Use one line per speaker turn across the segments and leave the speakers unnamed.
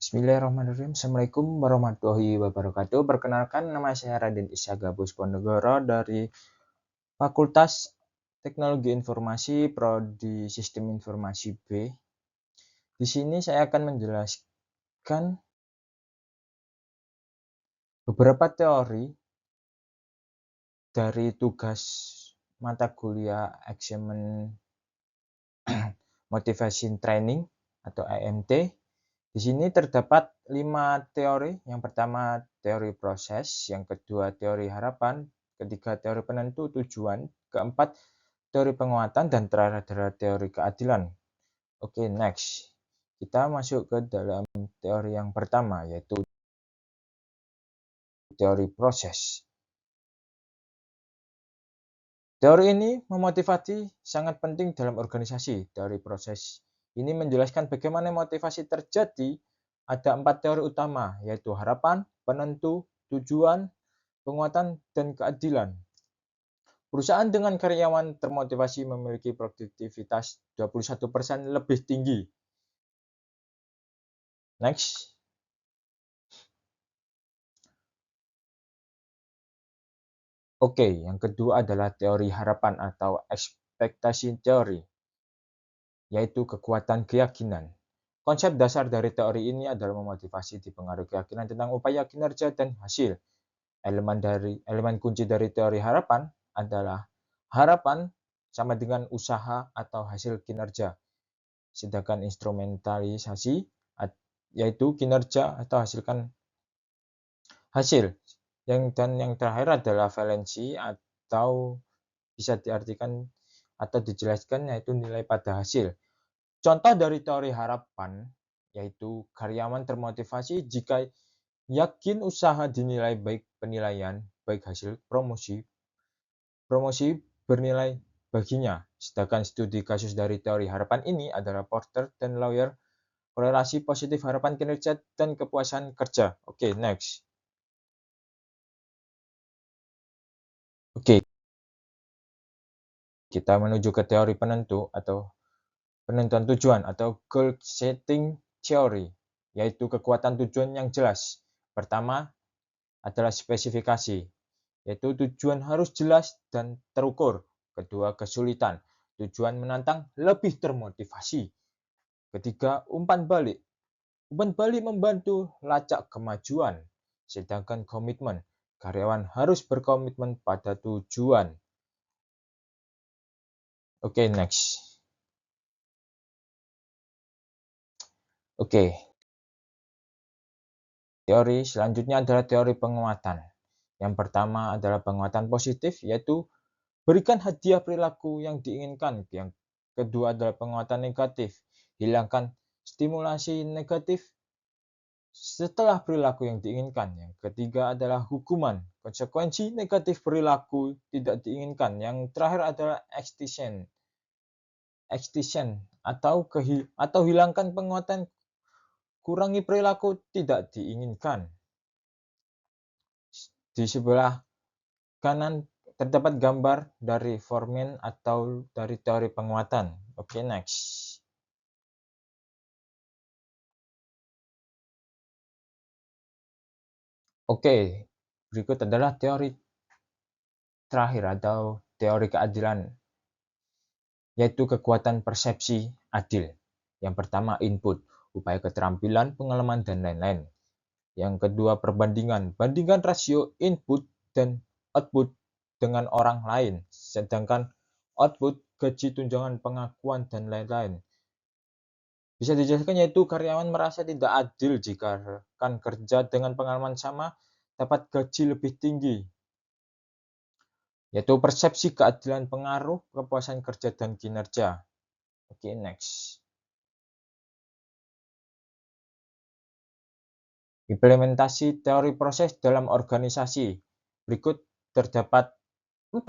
Bismillahirrahmanirrahim. Assalamualaikum warahmatullahi wabarakatuh. Perkenalkan, nama saya Raden Isya Gabus Ponegoro dari Fakultas Teknologi Informasi Prodi Sistem Informasi B. Di sini saya akan menjelaskan beberapa teori dari tugas mata kuliah Achievement Motivation Training atau AMT. Di sini terdapat 5 teori. Yang pertama teori proses, yang kedua teori harapan, ketiga teori penentu tujuan, keempat teori penguatan, dan terakhir adalah teori keadilan. Oke, next. Kita masuk ke dalam teori yang pertama, yaitu teori proses. Teori ini memotivasi sangat penting dalam organisasi. Teori proses ini menjelaskan bagaimana motivasi terjadi. Ada 4 teori utama, yaitu harapan, penentu, tujuan, penguatan, dan keadilan. Perusahaan dengan karyawan termotivasi memiliki produktivitas 21% lebih tinggi. Next. Oke, yang kedua adalah teori harapan atau ekspektasi teori, yaitu kekuatan keyakinan. Konsep dasar dari teori ini adalah memotivasi dipengaruhi keyakinan tentang upaya kinerja dan hasil. Elemen kunci dari teori harapan adalah harapan sama dengan usaha atau hasil kinerja. Sedangkan instrumentalisasi yaitu kinerja atau hasilkan hasil. Yang terakhir adalah valensi atau bisa diartikan atau dijelaskan yaitu nilai pada hasil. Contoh dari teori harapan yaitu karyawan termotivasi jika yakin usaha dinilai baik penilaian, baik hasil promosi bernilai baginya. Sedangkan studi kasus dari teori harapan ini adalah Porter dan Lawyer, korelasi positif harapan kinerja dan kepuasan kerja. Oke, next. Oke, kita menuju ke teori penentu atau penentuan tujuan atau goal setting theory, yaitu kekuatan tujuan yang jelas. Pertama adalah spesifikasi, yaitu tujuan harus jelas dan terukur. Kedua, kesulitan. Tujuan menantang lebih termotivasi. Ketiga, umpan balik. Umpan balik membantu lacak kemajuan. Sedangkan komitmen, karyawan harus berkomitmen pada tujuan. Oke, next. Oke. Teori selanjutnya adalah teori penguatan. Yang pertama adalah penguatan positif, yaitu berikan hadiah perilaku yang diinginkan. Yang kedua adalah penguatan negatif, hilangkan stimulasi negatif setelah perilaku yang diinginkan. Yang ketiga adalah hukuman, konsekuensi negatif perilaku tidak diinginkan. Yang terakhir adalah extinction atau hilangkan penguatan, kurangi perilaku tidak diinginkan. Di sebelah kanan terdapat gambar dari Foreman atau dari teori penguatan. Oke, next. Oke, berikut adalah teori terakhir atau teori keadilan, yaitu kekuatan persepsi adil. Yang pertama input, upaya keterampilan, pengalaman, dan lain-lain. Yang kedua perbandingan, bandingkan rasio input dan output dengan orang lain, sedangkan output, gaji, tunjangan, pengakuan, dan lain-lain. Bisa dijelaskan yaitu karyawan merasa tidak adil jika rekan kerja dengan pengalaman sama dapat gaji lebih tinggi. Yaitu persepsi keadilan pengaruh kepuasan kerja dan kinerja. Oke, next. Implementasi teori proses dalam organisasi. Berikut terdapat 4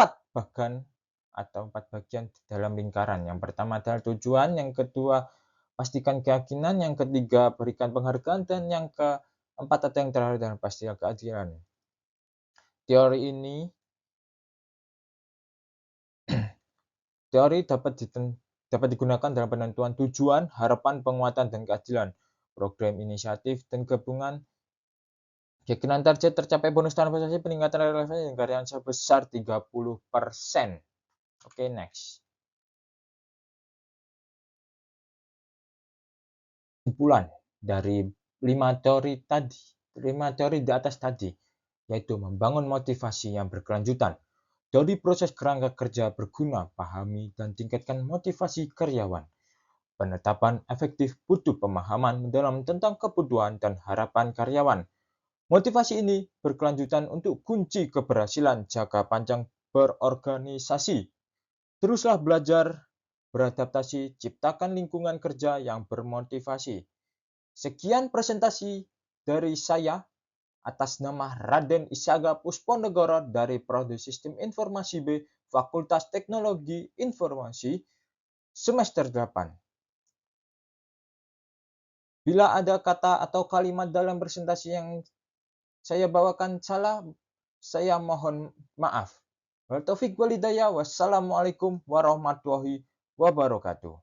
bagian dalam lingkaran. Yang pertama adalah tujuan, yang kedua pastikan keyakinan, yang ketiga berikan penghargaan, dan yang keempat atau yang terakhir adalah pastikan keadilan. Teori ini dapat digunakan dalam penentuan tujuan, harapan, penguatan, dan keadilan. program inisiatif dan gabungan. Keyakinan target tercapai bonus transportasi peningkatan relevansi dan karyawan sebesar 30%. Oke, next. Kesimpulan dari 5 teori di atas tadi, yaitu membangun motivasi yang berkelanjutan. Dari proses kerangka kerja berguna, pahami dan tingkatkan motivasi karyawan. Penetapan efektif butuh pemahaman mendalam tentang kebutuhan dan harapan karyawan. Motivasi ini berkelanjutan untuk kunci keberhasilan jangka panjang berorganisasi. Teruslah belajar, beradaptasi, ciptakan lingkungan kerja yang bermotivasi. Sekian presentasi dari saya atas nama Raden Isyaga Pusponegoro dari Prodi Sistem Informasi B, Fakultas Teknologi Informasi, semester 8. Bila ada kata atau kalimat dalam presentasi yang saya bawakan salah, saya mohon maaf. Wal taufik walhidayah. Wassalamualaikum warahmatullahi wabarakatuh.